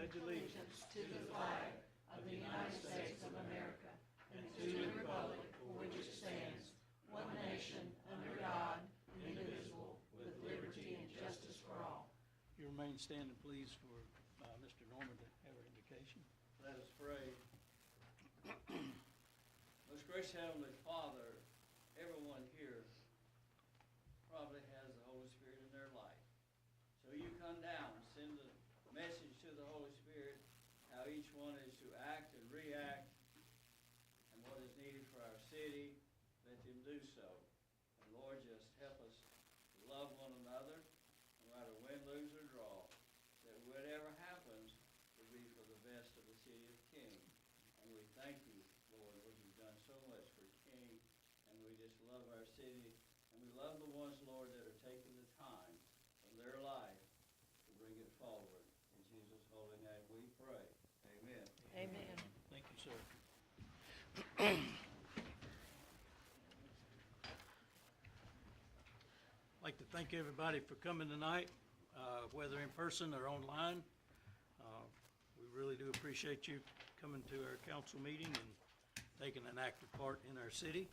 pledge allegiance to the flag of the United States of America and to the republic for which it stands, one nation, under God, indivisible, with liberty and justice for all. You remain standing, please, for Mr. Norman to have our invocation. Let us pray. Most gracious Heavenly Father, everyone here probably has the Holy Spirit in their life. So you come down and send a message to the Holy Spirit, how each one is to act and react, and what is needed for our city. Let them do so. And Lord, just help us to love one another, no matter win, lose, or draw, that whatever happens will be for the best of the city of King. And we thank you, Lord, what you've done so much for King, and we just love our city, and we love the ones, Lord, that are taking the time from their life to bring it forward. In Jesus' holy name we pray. Amen. Amen. Thank you, sir. I'd like to thank everybody for coming tonight, whether in person or online. We really do appreciate you coming to our council meeting and taking an active part in our city.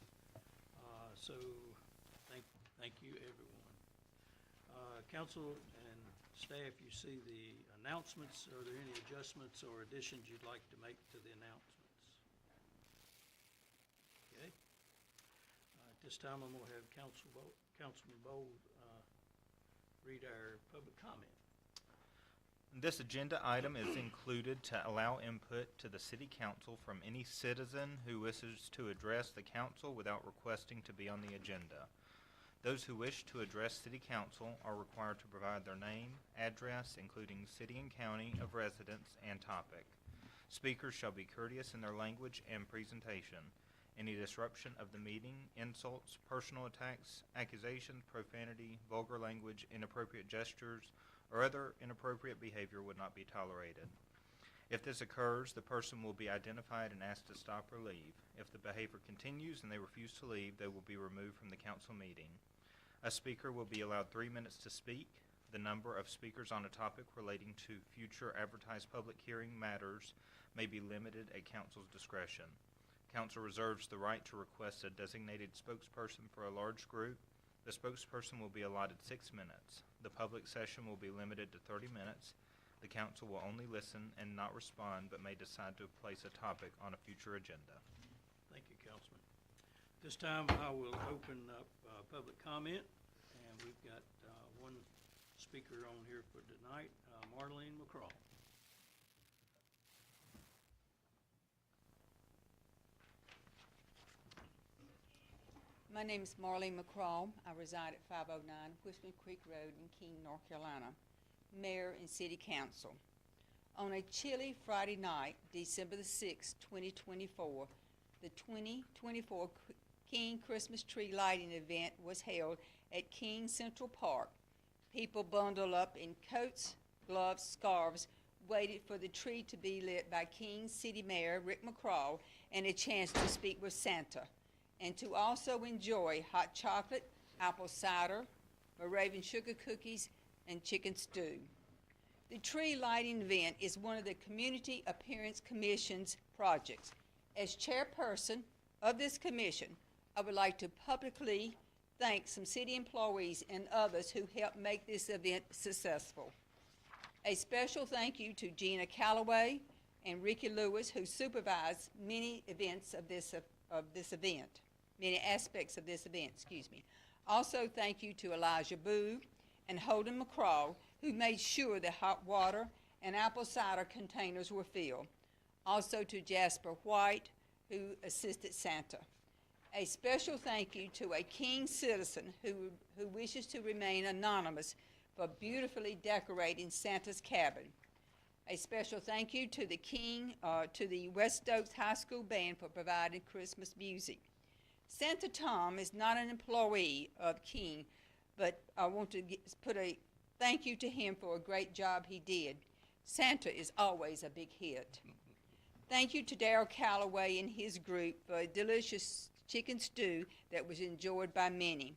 So thank you, everyone. Council and staff, you see the announcements. Are there any adjustments or additions you'd like to make to the announcements? Okay. At this time, I'm going to have Councilman Bold read our public comment. This agenda item is included to allow input to the City Council from any citizen who wishes to address the council without requesting to be on the agenda. Those who wish to address City Council are required to provide their name, address, including city and county of residence, and topic. Speakers shall be courteous in their language and presentation. Any disruption of the meeting, insults, personal attacks, accusations, profanity, vulgar language, inappropriate gestures, or other inappropriate behavior would not be tolerated. If this occurs, the person will be identified and asked to stop or leave. If the behavior continues and they refuse to leave, they will be removed from the council meeting. A speaker will be allowed 3 minutes to speak. The number of speakers on a topic relating to future advertised public hearing matters may be limited at council's discretion. Council reserves the right to request a designated spokesperson for a large group. The spokesperson will be allotted 6 minutes. The public session will be limited to 30 minutes. The council will only listen and not respond, but may decide to place a topic on a future agenda. Thank you, Councilman. This time, I will open up public comment, and we've got one speaker on here for tonight, Marlene McCraw. My name is Marlene McCraw. I reside at 509 Whistman Creek Road in King, North Carolina. Mayor and City Council. On a chilly Friday night, December the 6th, 2024, the 2024 King Christmas Tree Lighting Event was held at King Central Park. People bundled up in coats, gloves, scarves, waited for the tree to be lit by King City Mayor Rick McCraw and a chance to speak with Santa, and to also enjoy hot chocolate, apple cider, Moravian sugar cookies, and chicken stew. The tree lighting event is one of the Community Appearance Commission's projects. As chairperson of this commission, I would like to publicly thank some city employees and others who helped make this event successful. A special thank you to Gina Calloway and Ricky Lewis, who supervised many events of this event, many aspects of this event, Also, thank you to Elijah Boo and Holden McCraw, who made sure the hot water and apple cider containers were filled. Also to Jasper White, who assisted Santa. A special thank you to a King citizen who wishes to remain anonymous for beautifully decorating Santa's cabin. A special thank you to the West Oaks High School Band for providing Christmas music. Santa Tom is not an employee of King, but I want to put a thank you to him for a great job he did. Santa is always a big hit. Thank you to Darrell Calloway and his group for a delicious chicken stew that was enjoyed by many.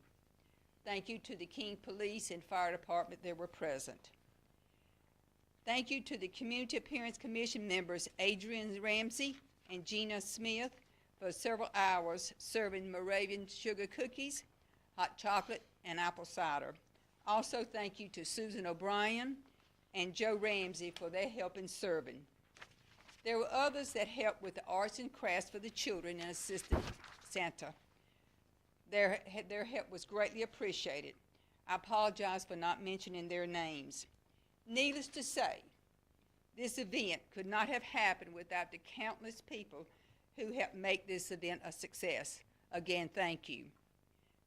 Thank you to the King Police and Fire Department that were present. Thank you to the Community Appearance Commission members Adrian Ramsey and Gina Smith for several hours serving Moravian sugar cookies, hot chocolate, and apple cider. Also, thank you to Susan O'Brien and Joe Ramsey for their help in serving. There were others that helped with the arts and crafts for the children and assisted Santa. Their help was greatly appreciated. I apologize for not mentioning their names. Needless to say, this event could not have happened without the countless people who helped make this event a success. Again, thank you.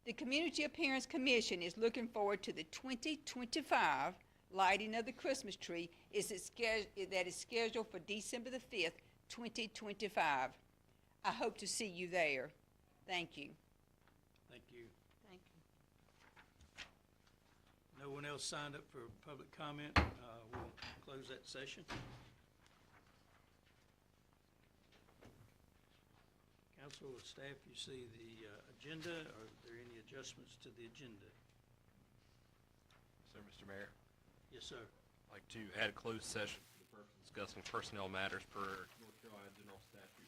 The Community Appearance Commission is looking forward to the 2025 lighting of the Christmas tree that is scheduled for December the 5th, 2025. I hope to see you there. Thank you. Thank you. Thank you. No one else signed up for public comment. We'll close that session. Council or staff, you see the agenda. Are there any adjustments to the agenda? Sir, Mr. Mayor, Yes, sir. I'd like to add a closed session for the purpose of discussing personnel matters per North Carolina General Statute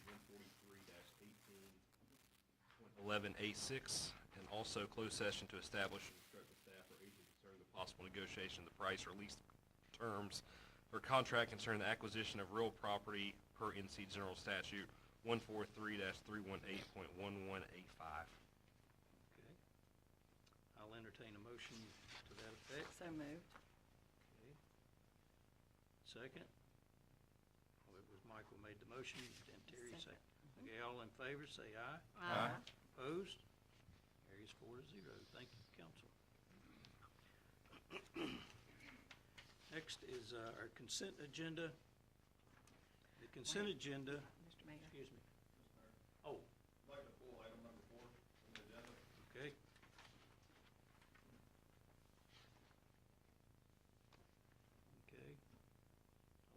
143-18.11A6, and also closed session to establish and instruct the staff or agent concerning the possible negotiation of the price or lease terms for contract concerning the acquisition of real property per NC General Statute 143-318.11A5. Okay. I'll entertain a motion to that effect. So moved. Okay. Second? Oh, it was Michael made the motion, and Terry second. Okay, all in favor, say aye. Aye. Opposed? Carries 4-0. Thank you, council. Next is our consent agenda. The consent agenda, Mr. Mayor. excuse me. Oh, I'd like to pull item number 4 from the agenda. okay. Okay.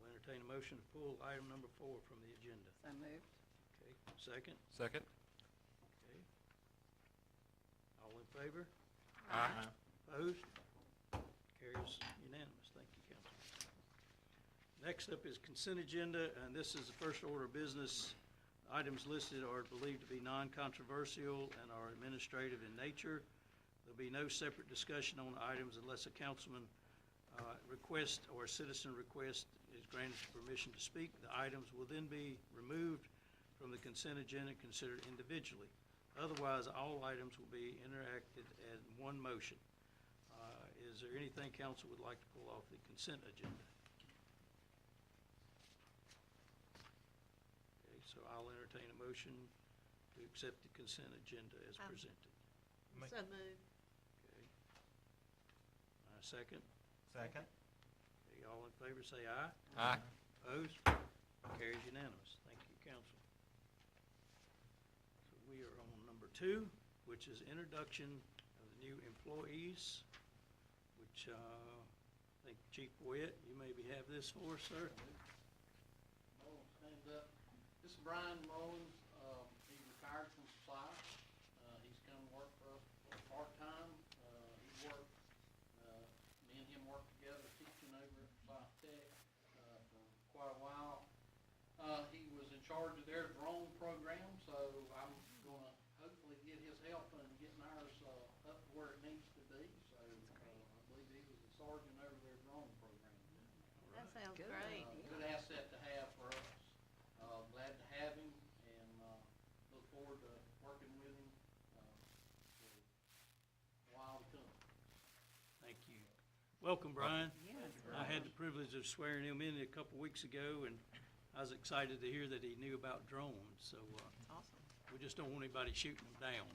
I'll entertain a motion to pull item number 4 from the agenda. So moved. Okay, second? Second? Okay. All in favor? Aye. Opposed? Carries unanimous. Thank you, council. Next up is consent agenda, and this is the first order of business. Items listed are believed to be non-controversial and are administrative in nature. There'll be no separate discussion on items unless a councilman request or a citizen request is granted permission to speak. The items will then be removed from the consent agenda and considered individually. Otherwise, all items will be interacted as one motion. Is there anything council would like to pull off the consent agenda? Okay, so I'll entertain a motion to accept the consent agenda as presented. So moved. Okay. Second? Second? Okay, all in favor say aye. Aye. Opposed? Carries unanimous. Thank you, council. So we are on number 2, which is introduction of the new employees, which I think Chief Boyette, you maybe have this for us, sir? Mullins, stand up. This is Brian Mullins. He retired from supply. He's come work for us part-time. He worked, me and him worked together teaching over at South Tech for quite a while. He was in charge of their drone program, so I'm gonna hopefully get his help in getting ours up to where it needs to be. So I believe he was a sergeant over their drone program. That sounds Good. great. Good asset to have for us. Glad to have him and look forward to working with him for a while to come. Thank you. Welcome, Brian. Yes. I had the privilege of swearing him in a couple weeks ago, and I was excited to hear that he knew about drones, so Awesome. we just don't want anybody shooting them down.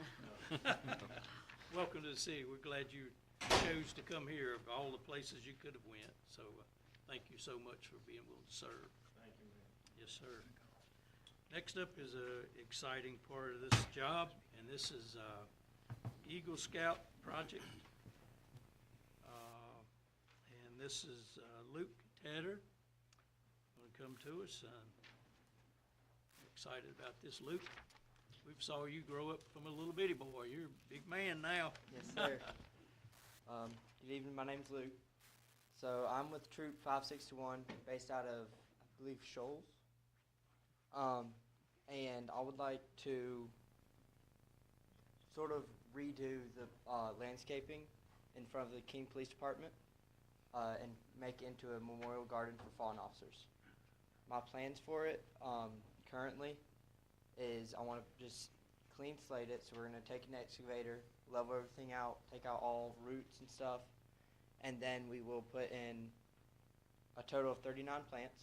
Welcome to the city. We're glad you chose to come here of all the places you could have went, so thank you so much for being willing to serve. Thank you, man. Yes, sir. Next up is a exciting part of this job, and this is Eagle Scout project. And this is Luke Tedder going to come to us. Excited about this, Luke. We saw you grow up from a little bitty boy. You're a big man now. Yes, sir. Good evening. My name's Luke. So I'm with Troop 561, based out of, I believe, Shoals. And I would like to sort of redo the landscaping in front of the King Police Department and make it into a memorial garden for fallen officers. My plans for it currently is I want to just clean slate it, so we're going to take an excavator, level everything out, take out all roots and stuff, and then we will put in a total of 39 plants.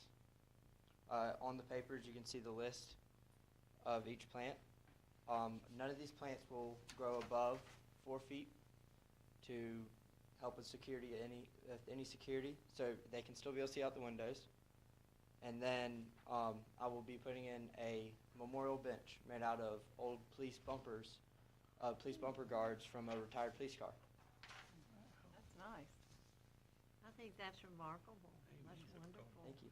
On the papers you can see the list of each plant. None of these plants will grow above 4 feet to help with security, any security, so they can still be able to see out the windows. And then I will be putting in a memorial bench made out of old police bumpers, police bumper guards from a retired police car. That's nice. I think that's remarkable. That's wonderful. Thank you.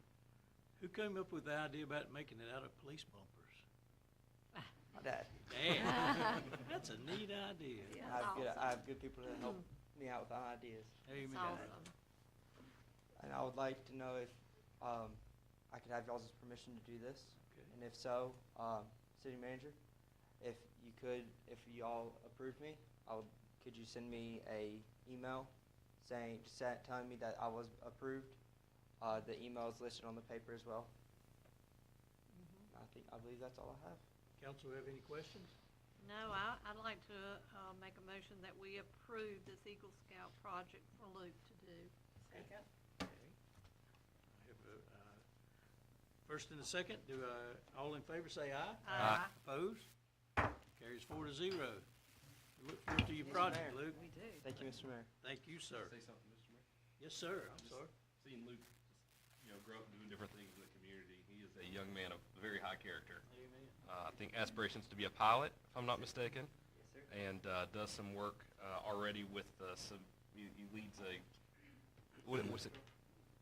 Who came up with the idea about making it out of police bumpers? My dad. Damn, that's a neat idea. Yeah, I have good people to help me out with my ideas. It's Amen. awesome. And I would like to know if I could have y'all's permission to do this. Okay. And if so, city manager, if y'all approve me, could you send me a email telling me that I was approved? The email is listed on the paper as well. I believe that's all I have. Council have any questions? No, I'd like to make a motion that we approve this Eagle Scout project for Luke to do. Second. Okay. I have a, first and a second, all in favor say aye. Aye. Opposed? Carries 4-0. We look forward to your Mr. project, Mayor. Luke. We do. Thank you, Mr. Mayor. Thank you, sir. Say something, Mr. Mayor? Yes, sir, I'm sorry. Seeing Luke, grow up doing different things in the community, he is a young man of very high character. Amen. I think aspirations to be a pilot, if I'm not mistaken, Yes, sir. and does some work already with he leads what's it?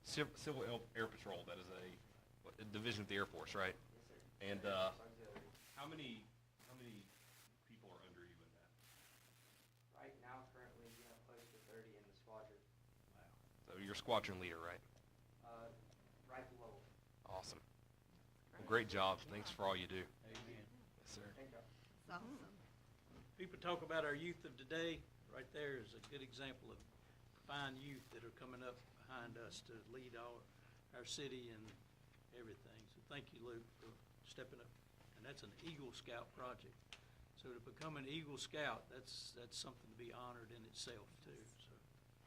Civil Air Patrol. That is a division of the Air Force, right? Yes, sir. And Auxiliary. how many people are under you in that? Right now, currently, we have close to 30 in the squadron. So you're squadron leader, right? Right below. Awesome. Well, great job. Thanks for all you do. Amen. Yes, sir. Thank you. It's awesome. People talk about our youth of today. Right there is a good example of fine youth that are coming up behind us to lead our city and everything. So thank you, Luke, for stepping up. And that's an Eagle Scout project. So to become an Eagle Scout, that's something to be honored in itself too. So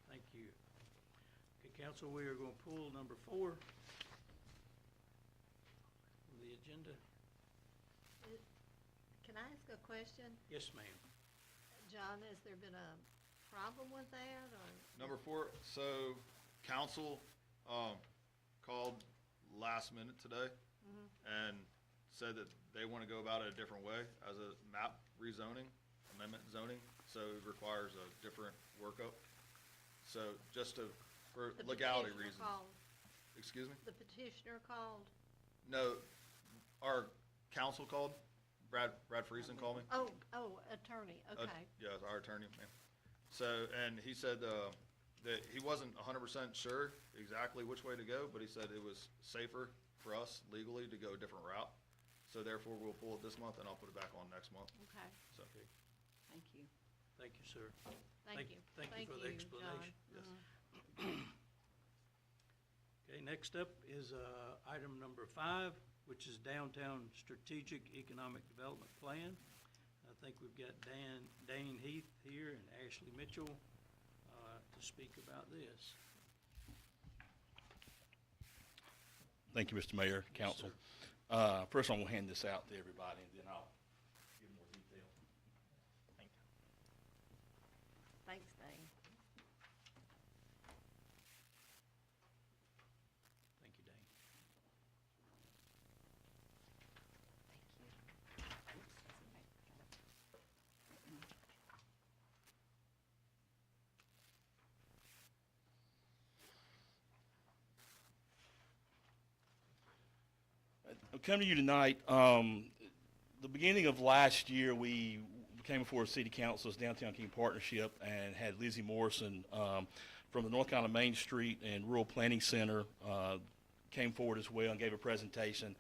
thank you. Okay, council, we are going to pull number 4 from the agenda. Can I ask a question? Yes, ma'am. John, has there been a problem with that, or? Number 4, so council called last minute today and said that they want to go about it a different way as a map rezoning, amendment zoning, so it requires a different workup. So just for The legality petitioner reasons. called. Excuse me? The petitioner called? No, our council called, Brad Friesen called me. Oh, attorney, okay. Yeah, our attorney, man. So, and he said that he wasn't 100% sure exactly which way to go, but he said it was safer for us legally to go a different route. So therefore, we'll pull it this month, and I'll put it back on next month. Okay, So, Thank you. Thank you, sir. thank you. Thank you for the John. explanation. Yes. Okay, next up is item number 5, which is Downtown Strategic Economic Development Plan. I think we've got Dane Heath here and Ashley Mitchell to speak about this. Thank you, Mr. Mayor, Council. First, I'm going to hand this out to everybody, and then I'll give more detail. Thank you. Thanks, Dane. Thank you, Dane. I'm coming to you tonight. The beginning of last year, we came before the City Council's Downtown King Partnership and had Lizzie Morrison from the North Carolina Main Street and Rural Planning Center came forward as well and gave a presentation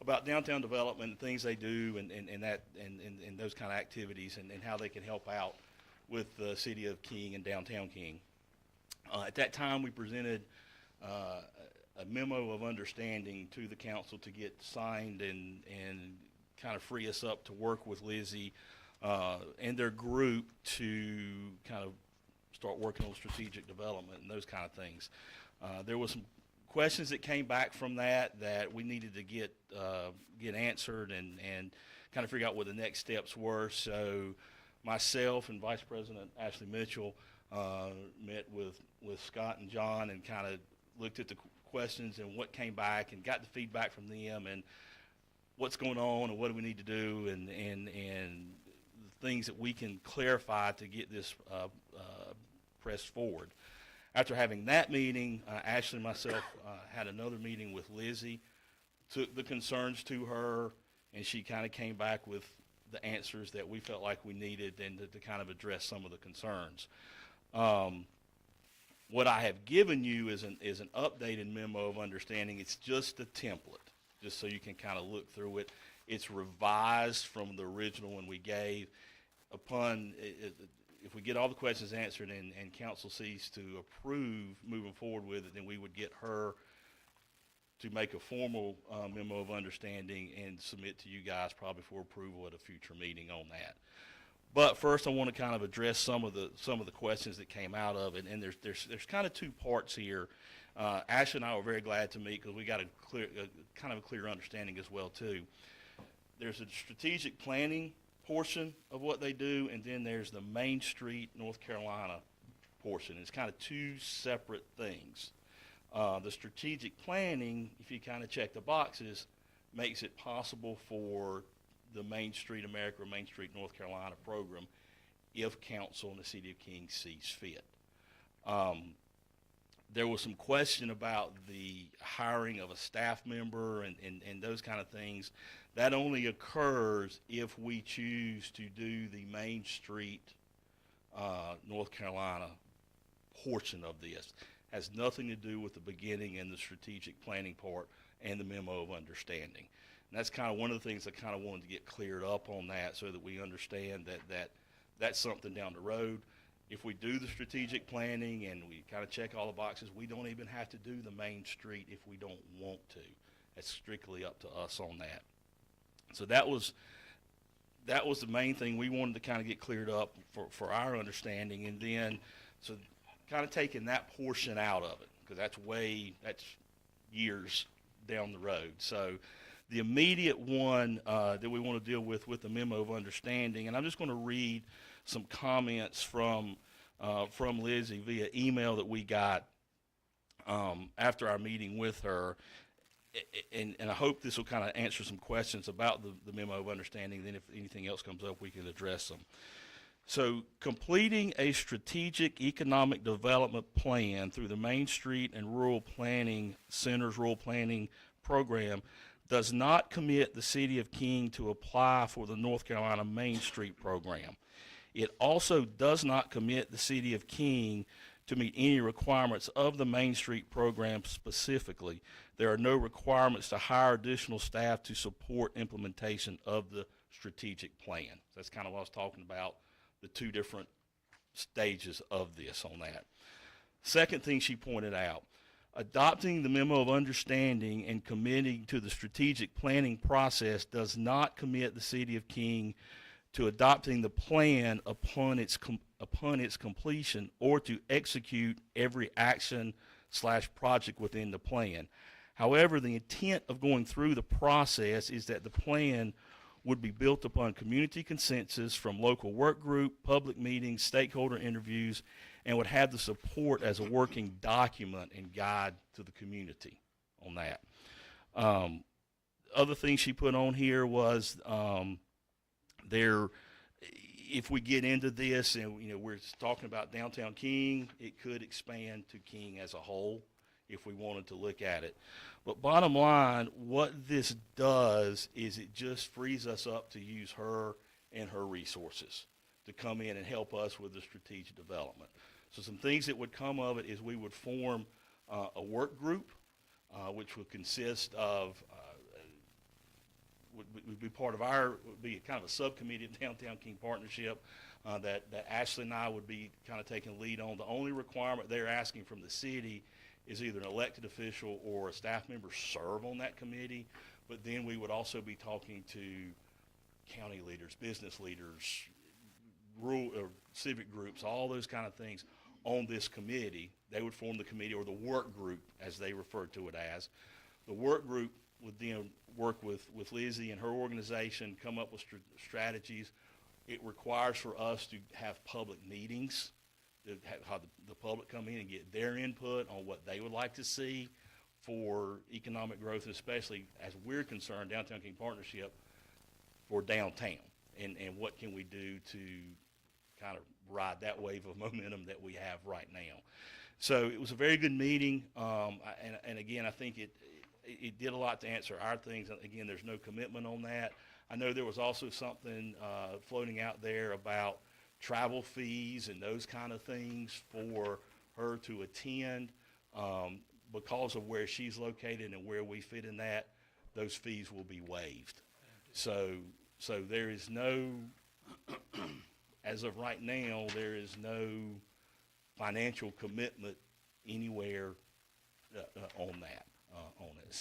about downtown development and things they do and those kind of activities and how they can help out with the city of King and downtown King. At that time, we presented a memo of understanding to the council to get signed and kind of free us up to work with Lizzie and their group to kind of start working on strategic development and those kind of things. There was some questions that came back from that we needed to get answered and kind of figure out what the next steps were. So myself and Vice President Ashley Mitchell met with Scott and John and kind of looked at the questions and what came back and got the feedback from them and what's going on and what do we need to do and the things that we can clarify to get this pressed forward. After having that meeting, Ashley and myself had another meeting with Lizzie, took the concerns to her, and she kind of came back with the answers that we felt like we needed and to kind of address some of the concerns. What I have given you is an updated memo of understanding. It's just a template, just so you can kind of look through it. It's revised from the original one we gave. If we get all the questions answered and council sees to approve moving forward with it, then we would get her to make a formal memo of understanding and submit to you guys probably for approval at a future meeting on that. But first, I want to kind of address some of the questions that came out of it, and there's kind of two parts here. Ashley and I were very glad to meet because we got a clear understanding as well too. There's a strategic planning portion of what they do, and then there's the Main Street, North Carolina portion. It's kind of two separate things. The strategic planning, if you kind of check the boxes, makes it possible for the Main Street America or Main Street North Carolina program if council and the city of King sees fit. There was some question about the hiring of a staff member and those kind of things. That only occurs if we choose to do the Main Street North Carolina portion of this. Has nothing to do with the beginning and the strategic planning part and the memo of understanding. And that's kind of one of the things I kind of wanted to get cleared up on that so that we understand that that's something down the road. If we do the strategic planning and we kind of check all the boxes, we don't even have to do the Main Street if we don't want to. It's strictly up to us on that. So that was the main thing we wanted to kind of get cleared up for our understanding. And then, so kind of taking that portion out of it, because that's years down the road. So the immediate one that we want to deal with the memo of understanding, and I'm just going to read some comments from Lizzie via email that we got after our meeting with her. And I hope this will kind of answer some questions about the memo of understanding. Then if anything else comes up, we can address them. So completing a strategic economic development plan through the Main Street and Rural Planning Center's Rural Planning Program does not commit the City of King to apply for the North Carolina Main Street Program. It also does not commit the City of King to meet any requirements of the Main Street Program specifically. There are no requirements to hire additional staff to support implementation of the strategic plan. That's kind of what I was talking about, the two different stages of this on that. Second thing she pointed out, adopting the memo of understanding and committing to the strategic planning process does not commit the City of King to adopting the plan upon its completion or to execute every action/project within the plan. However, the intent of going through the process is that the plan would be built upon community consensus from local work group, public meetings, stakeholder interviews, and would have the support as a working document and guide to the community on that. Other thing she put on here was if we get into this and we're talking about downtown King, it could expand to King as a whole if we wanted to look at it. But bottom line, what this does is it just frees us up to use her and her resources to come in and help us with the strategic development. So some things that would come of it is we would form a work group, which would consist of, would be part of would be kind of a subcommittee of Downtown King Partnership that Ashley and I would be kind of taking lead on. The only requirement they're asking from the city is either an elected official or a staff member serve on that committee, but then we would also be talking to county leaders, business leaders, rural or civic groups, all those kind of things on this committee. They would form the committee, or the work group as they refer to it as. The work group would then work with Lizzie and her organization, come up with strategies. It requires for us to have public meetings, to have the public come in and get their input on what they would like to see for economic growth, and especially as we're concerned, Downtown King Partnership, for downtown, and what can we do to kind of ride that wave of momentum that we have right now. So it was a very good meeting, and again, I think it did a lot to answer our things. Again, there's no commitment on that. I know there was also something floating out there about travel fees and those kind of things for her to attend. Because of where she's located and where we fit in that, those fees will be waived. So there is no, as of right now, there is no financial commitment anywhere on that, on it.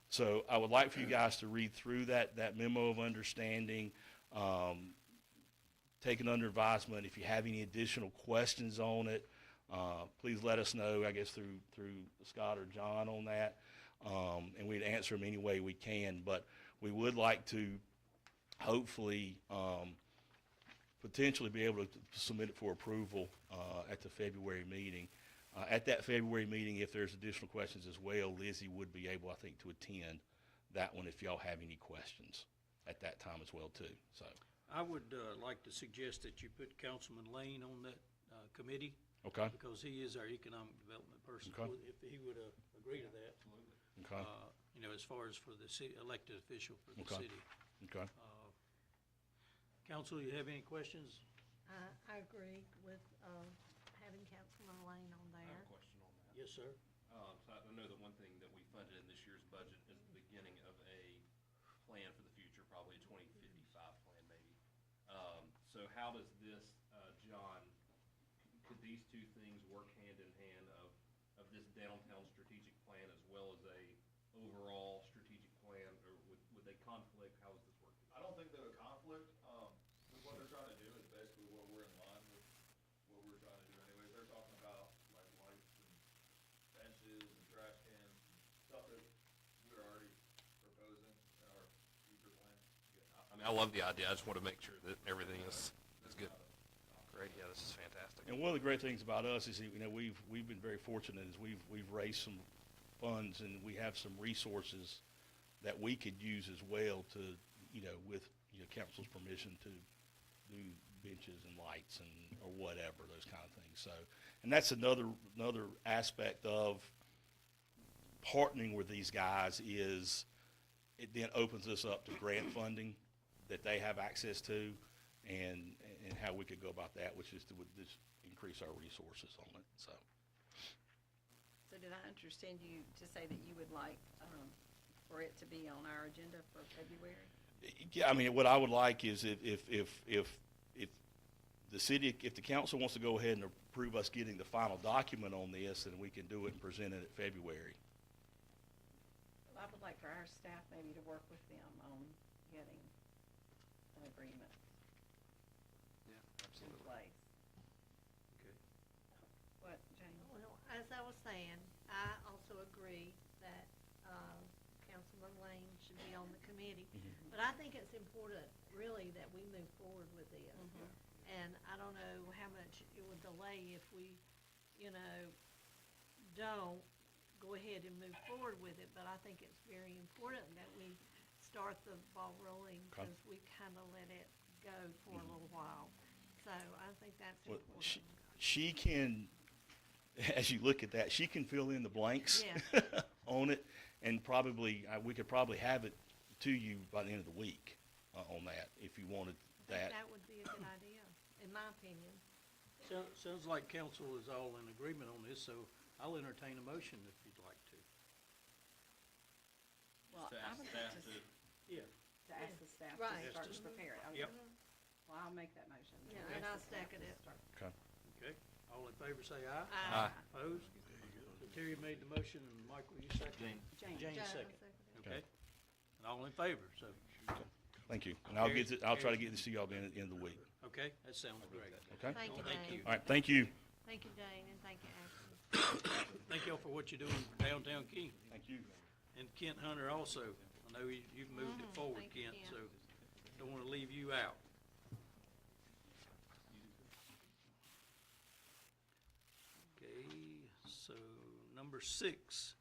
So I would like for you guys to read through that memo of understanding, take it under advisement. If you have any additional questions on it, please let us know, I guess, through Scott or John on that, and we'd answer them any way we can. But we would like to hopefully potentially be able to submit it for approval at the February meeting. At that February meeting, if there's additional questions as well, Lizzie would be able, I think, to attend that one if y'all have any questions at that time as well, too. So I would like to suggest that you put Councilman Lane on that committee, okay, because he is our economic development person. Okay. If he would agree to that. okay, You know, as far as for the elected official for the Okay. city. okay. Council, you have any questions? I agree with, having Councilman Lane on I have there. a question on that. Yes, sir. So I know that one thing that we funded in this year's budget is the beginning of a plan for the future, probably a 2055 plan maybe. So how does this, John, could these two things work hand in hand of this downtown strategic plan as well as a overall strategic plan, or would they conflict? How does this work? I don't think they would conflict. What they're trying to do is basically what we're in line with, what we're trying to do anyways. They're talking about like lights and benches and trash cans, stuff that we're already proposing in our future plan. I mean, I love the idea. I just want to make sure that everything is good. Great. Yeah, this is fantastic. And one of the great things about us is, you know, we've been very fortunate is we've raised some funds and we have some resources that we could use as well to, you know, with, you know, council's permission to do benches and lights and, or whatever, those kind of things. So, and that's another aspect of partnering with these guys is it then opens us up to grant funding that they have access to, and how we could go about that, which is to would just increase our resources on it, so. So did I understand you to say that you would like for it to be on our agenda for February? Yeah, I mean, what I would like is if the city, if the council wants to go ahead and approve us getting the final document on this, then we can do it and present it at February. Well, I would like for our staff maybe to work with them on getting an agreement Yeah, in absolutely. place. Okay. What, Jane? Well, as I was saying, I also agree that, Councilman Lane should be on the committee. But I think it's important, really, that we move forward with this. And I don't know how much it would delay if we, you know, don't go ahead and move forward with it. But I think it's very important that we start the ball rolling, Okay. because we kind of let it go for a little while. So I think that's Well, important. she can, as you look at that, she can fill in the blanks Yeah. on it, and probably, we could probably have it to you by the end of the week on that, if you wanted I think that. that would be a good idea, in my opinion. Sounds like council is all in agreement on this, so I'll entertain a motion if you'd like to. Well, To I ask would staff like to, Yeah. to ask the staff Right. to start Yes, to to- prepare it. Yep. Okay. Well, I'll make that motion. Yeah, Ask and the I'll staff second to it. start. Okay, all in favor say aye. Aye. Opposed? So Terry made the motion, and Mike, will you second? Jane. Jane. Jane Jane, second. second. Okay. And all in favor, so, Thank you. And I'll try to get this to y'all by the end of the week. okay, that sounds great. Okay? Thank you, Thank Dane. you. All right, thank you. Thank you, Dane, and thank you, Ashley. Thank y'all for what you're doing for downtown King. Thank you. And Kent Hunter also. I know you've moved it forward, Thank you, Kent, Kent. so don't want to leave you out. Okay, so number 6,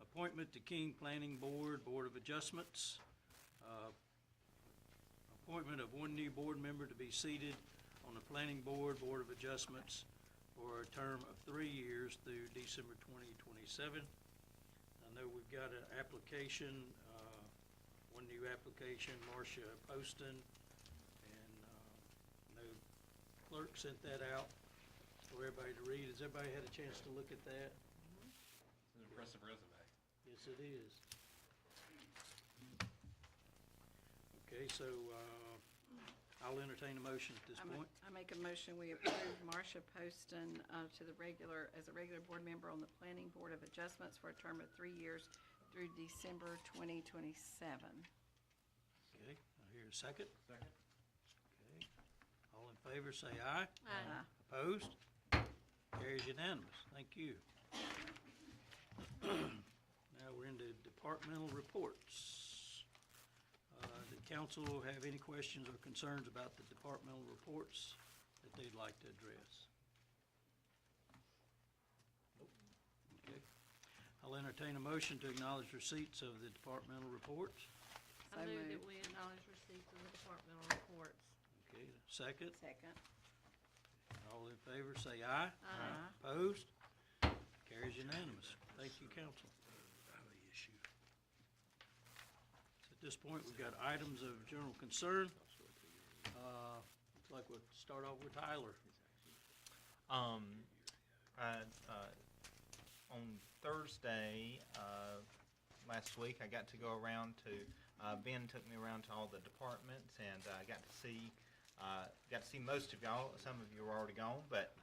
appointment to King Planning Board, Board of Adjustments. Appointment of one new board member to be seated on the Planning Board, Board of Adjustments for a term of 3 years through December 2027. I know we've got an application, one new application, Marcia Poston, and I know clerk sent that out for everybody to read. Has everybody had a chance to look at that? it's an impressive resume. Yes, it is. Okay, so I'll entertain a motion at this point. I make a motion, we approve Marcia Poston as a regular board member on the Planning Board of Adjustments for a term of 3 years through December 2027. Okay, I hear a second. Second. Okay, all in favor, say aye. Aye. Opposed? Carries unanimous. Thank you. Now we're into departmental reports. Did council have any questions or concerns about the departmental reports that they'd like to address? Okay. I'll entertain a motion to acknowledge receipts of the departmental reports. So I move that moved. we acknowledge receipts of the departmental reports. Okay, second. Second. All in favor, say aye. Aye. Opposed? Carries unanimous. Thank you, council. At this point, we've got items of general concern. Looks like we'll start off with Tyler. On Thursday, last week, I got to go around to, Ben took me around to all the departments, and I got to see most of y'all. Some of you were already gone, but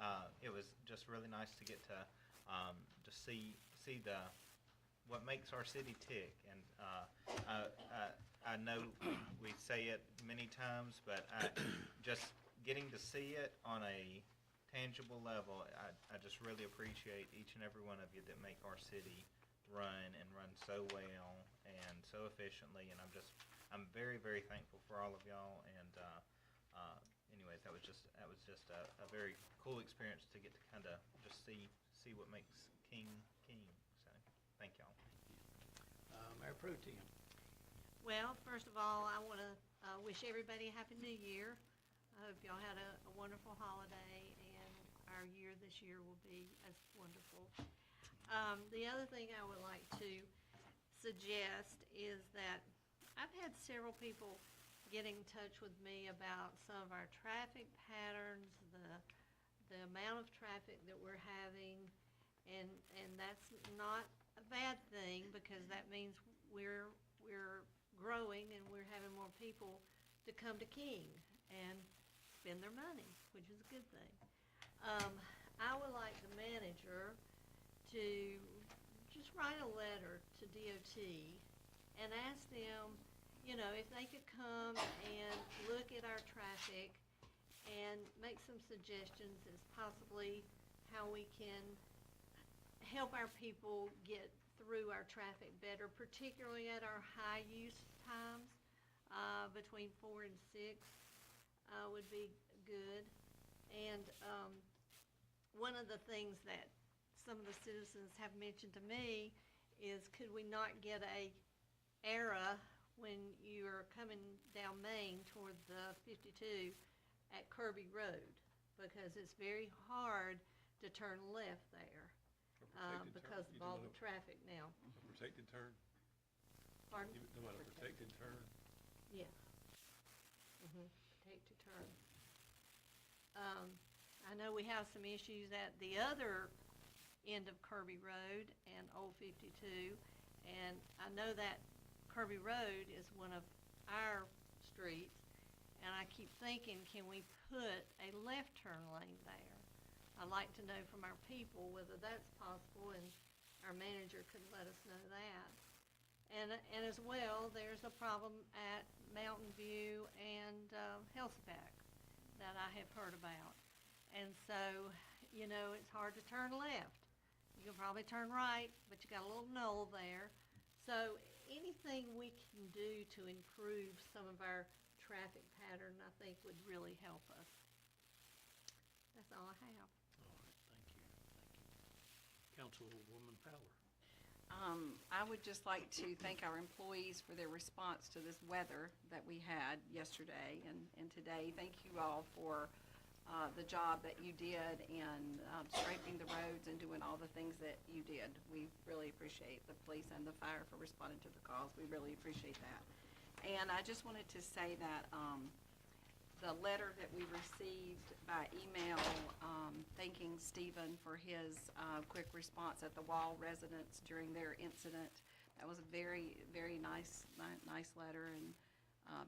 it was just really nice to get to see what makes our city tick. And I know we say it many times, but just getting to see it on a tangible level, I just really appreciate each and every one of you that make our city run so well and so efficiently. And I'm very, very thankful for all of y'all. And anyways, that was just a very cool experience to get to kind of just see what makes King. So thank y'all. Mayor Pro Tem. Well, first of all, I want to wish everybody a Happy New Year. I hope y'all had a wonderful holiday, and our year this year will be as wonderful. The other thing I would like to suggest is that I've had several people get in touch with me about some of our traffic patterns, the amount of traffic that we're having, and that's not a bad thing, because that means we're growing and we're having more people to come to King and spend their money, which is a good thing. I would like the manager to just write a letter to DOT and ask them, if they could come and look at our traffic and make some suggestions as possibly how we can help our people get through our traffic better, particularly at our high use times, between 4 and 6, would be good. And one of the things that some of the citizens have mentioned to me is, could we not get a era when you're coming down Main toward the 52 at Kirby Road, because it's very hard to turn left there. Because of all the traffic now. A protected turn? Pardon? You know about a protected turn? Yeah. Protected turn. I know we have some issues at the other end of Kirby Road and Old 52, and I know that Kirby Road is one of our streets, and I keep thinking, can we put a left turn lane there? I'd like to know from our people whether that's possible, and our manager could let us know that. And as well, there's a problem at Mountain View and Hellsback that I have heard about. And so, you know, it's hard to turn left. You can probably turn right, but you got a little knoll there. So anything we can do to improve some of our traffic pattern, I think would really help us. That's all I have. All right, thank you, thank you. Councilwoman Fowler. I would just like to thank our employees for their response to this weather that we had yesterday and today. Thank you all for the job that you did in striping the roads and doing all the things that you did. We really appreciate the police and the fire for responding to the calls. We really appreciate that. And I just wanted to say that the letter that we received by email thanking Stephen for his quick response at the Wall residents during their incident, that was a very, very nice letter, and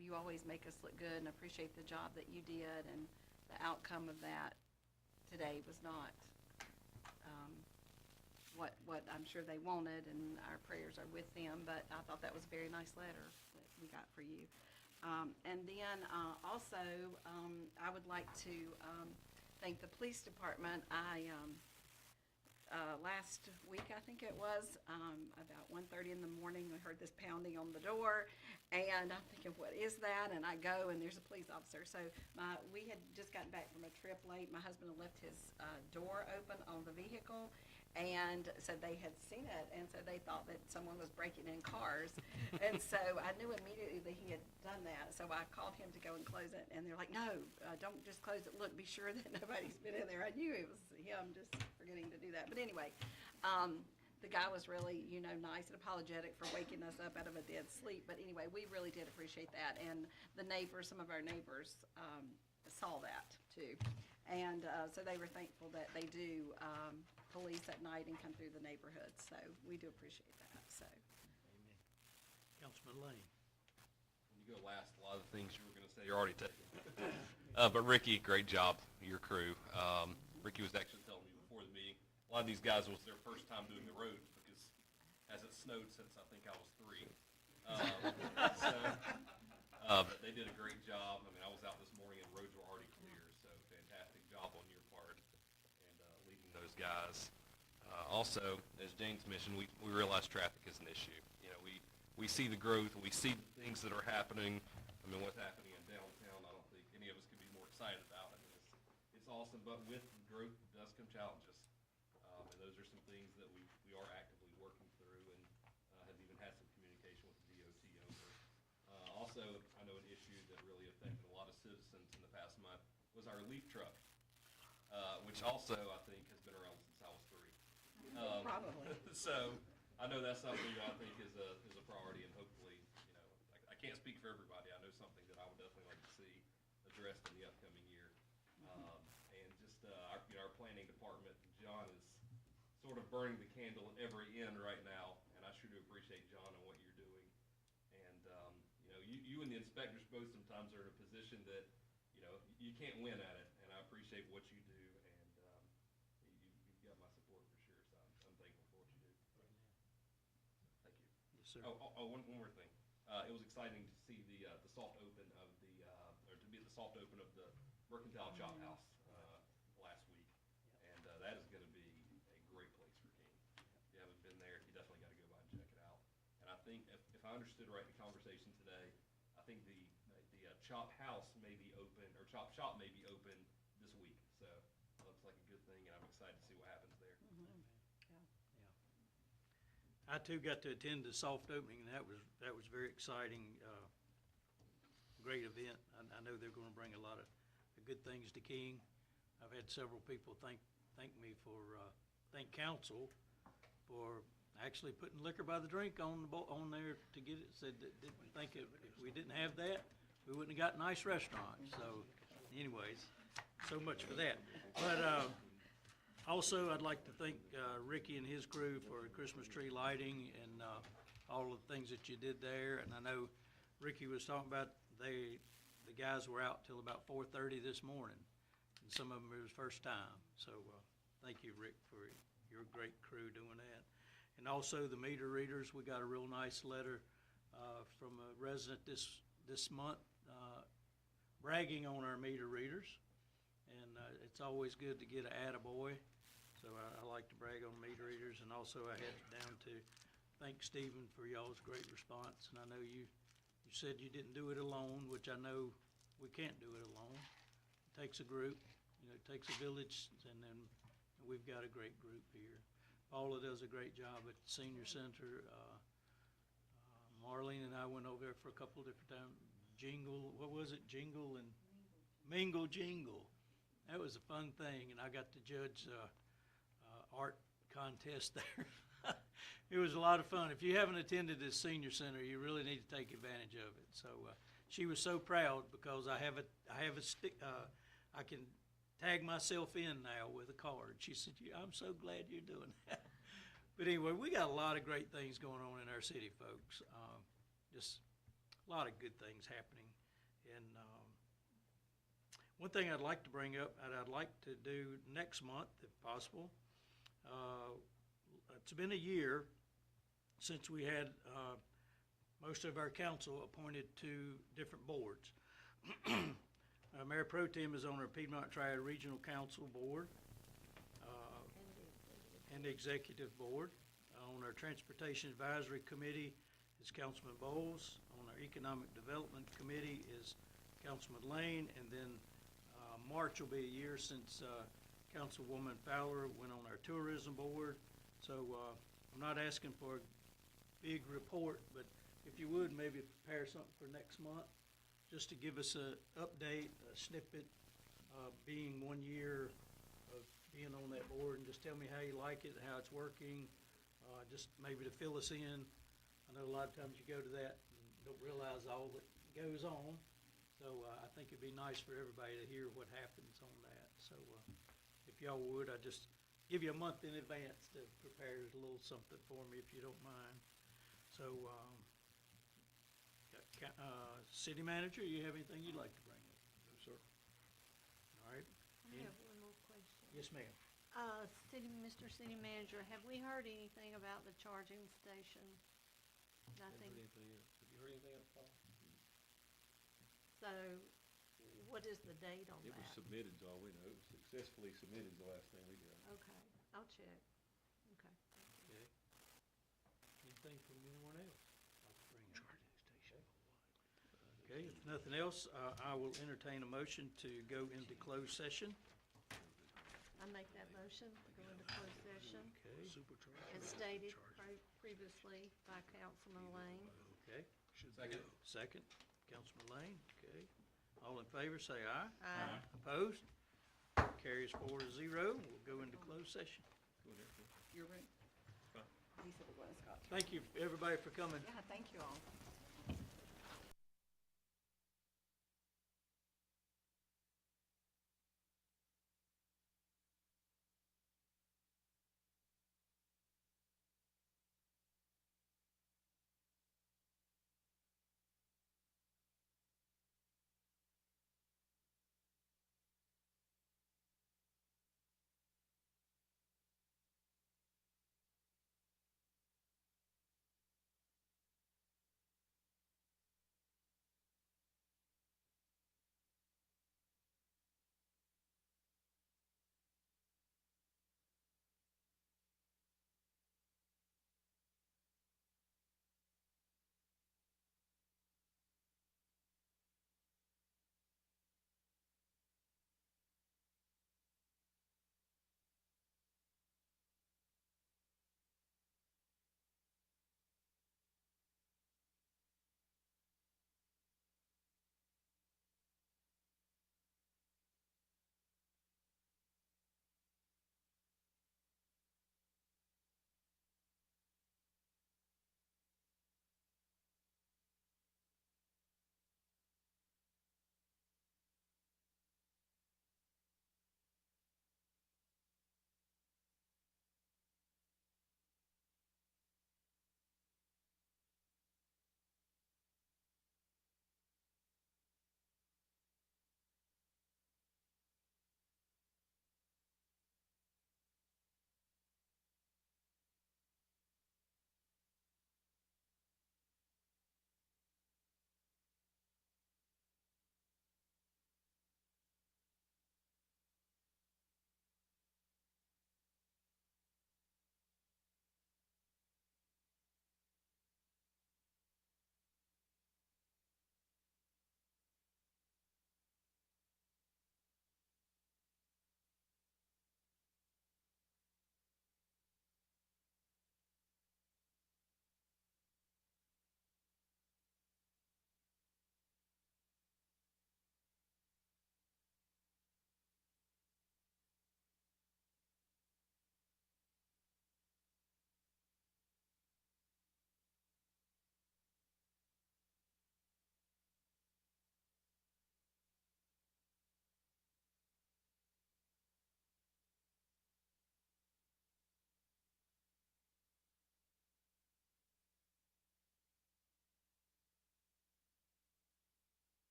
you always make us look good, and appreciate the job that you did, and the outcome of that today was not what I'm sure they wanted, and our prayers are with them, but I thought that was a very nice letter that we got for you. And then also, I would like to thank the police department. Last week, I think it was, about 1:30 in the morning, I heard this pounding on the door, and I'm thinking, what is that? And I go, and there's a police officer. So we had just gotten back from a trip late. My husband had left his door open on the vehicle, and so they had seen it, and so they thought that someone was breaking in cars. And so I knew immediately that he had done that, so I called him to go and close it, and they're like, no, don't just close it, look, be sure that nobody's been in there. I knew it was him just forgetting to do that. But anyway, the guy was really, you know, nice and apologetic for waking us up out of a dead sleep. But anyway, we really did appreciate that, and the neighbors, some of our neighbors, saw that too. And so they were thankful that they do police at night and come through the neighborhood. So we do appreciate that. So. Amen. Councilman Lane. When you go last, a lot of the things you were going to say, you're already taking. But Ricky, great job, your crew. Ricky was actually telling me before the meeting, a lot of these guys was their first time doing the roads because hasn't snowed since I think I was 3. But they did a great job. I mean, I was out this morning and roads were already clear, so fantastic job on your part and leading those guys. Also, as James mentioned, we realize traffic is an issue. You know, we see the growth, we see the things that are happening. I mean, what's happening in downtown, I don't think any of us could be more excited about. I mean, it's awesome, but with growth does come challenges. And those are some things that we are actively working through, and have even had some communication with the DOT over. Also, I know an issue that really affected a lot of citizens in the past month was our leaf truck, which also I think has been around since I was 3. Probably. So I know that's something I think is a priority, and hopefully, you know, I can't speak for everybody. I know something that I would definitely like to see addressed in the upcoming year. And just our planning department, John is sort of burning the candle at every end right now, and I sure do appreciate John and what you're doing. And you know, you and the inspectors both sometimes are in a position that, you know, you can't win at it, and I appreciate what you do, and you've got my support for sure. So I'm thankful for what you do. Thank you. Yes, sir. One more thing. It was exciting to see the soft open of or to be at the soft open of the Mercantile Chop House last week, and that is going to be a great place for King. If you haven't been there, you definitely got to go by and check it out. And I think if I understood right the conversation today, I think the Chop House may be open, or Chop Shop may be open this week. So it looks like a good thing, and I'm excited to see what happens there. I too got to attend the soft opening, and that was very exciting. Great event. I know they're going to bring a lot of good things to King. I've had several people thank thank council for actually putting liquor by the drink on there to get it. Said that didn't think if we didn't have that, we wouldn't have got a nice restaurant. So, anyways, so much for that. But, also, I'd like to thank, Ricky and his crew for Christmas tree lighting and, all of the things that you did there. And I know Ricky was talking about, the guys were out till about 4:30 this morning. And some of them it was first time. So, thank you, Rick, for your great crew doing that. And also the meter readers, we got a real nice letter, from a resident this month, bragging on our meter readers. And, it's always good to get an attaboy. So I like to brag on meter readers. And also I had down to thank Stephen for y'all's great response. And I know you said you didn't do it alone, which I know we can't do it alone. It takes a group, it takes a village, and then we've got a great group here. Paula does a great job at the senior center. Marlene and I went over there for a couple of different times. What was it? Jingle and Mingle Jingle. That was a fun thing, and I got to judge art contest there. It was a lot of fun. If you haven't attended this senior center, you really need to take advantage of it. So she was so proud because I have a stick. I can tag myself in now with a card. She said, "I'm so glad you're doing that." But anyway, we got a lot of great things going on in our city, folks. Just a lot of good things happening. And one thing I'd like to bring up, and I'd like to do next month, if possible. It's been a year since we had most of our council appointed to different boards. Mayor Pro Tem is on our Piedmont Triad Regional Council Board and the Executive Board. On our Transportation Advisory Committee is Councilman Bowles. On our Economic Development Committee is Councilman Lane. And then March will be a year since Councilwoman Fowler went on our Tourism Board. So I'm not asking for a big report, but if you would, maybe prepare something for next month, just to give us an update, a snippet, being 1 year of being on that board, and just tell me how you like it, how it's working, just maybe to fill us in. I know a lot of times you go to that and don't realize all that goes on, so I think it'd be nice for everybody to hear what happens on that. So if y'all would, I just give you a month in advance to prepare a little something for me, if you don't mind. So, City Manager, you have anything you'd like to bring up? No, sir. All right. I have one more question. Yes, ma'am. Mr. City Manager, have we heard anything about the charging station? I Haven't think, heard anything else. Have you heard anything else, Paul? so, what is the date on It was that? submitted, to all we know. It was successfully submitted, the last thing we got. Okay, I'll check. Okay. Okay. Anything from anyone else? Like to bring up? Okay, if nothing else, I will entertain a motion to go into closed session. I make that motion to go into closed session Okay, as stated previously by Councilman Lane. okay. Second. Second, Councilman Lane, okay. All in favor, say aye. Aye. Opposed? Carries 4-0. We'll go into closed session. You're right. He said it was Scott. Thank you, everybody, for coming. Yeah, thank you all.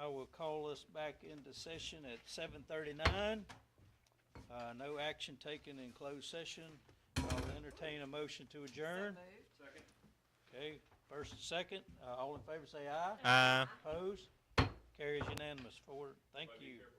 I will call us back into session at 7:39. No action taken in closed session. I'll entertain a motion to adjourn. Second. Okay, first and second, all in favor say aye. Aye. Opposed? Carries unanimous. Forward. Thank you. Careful.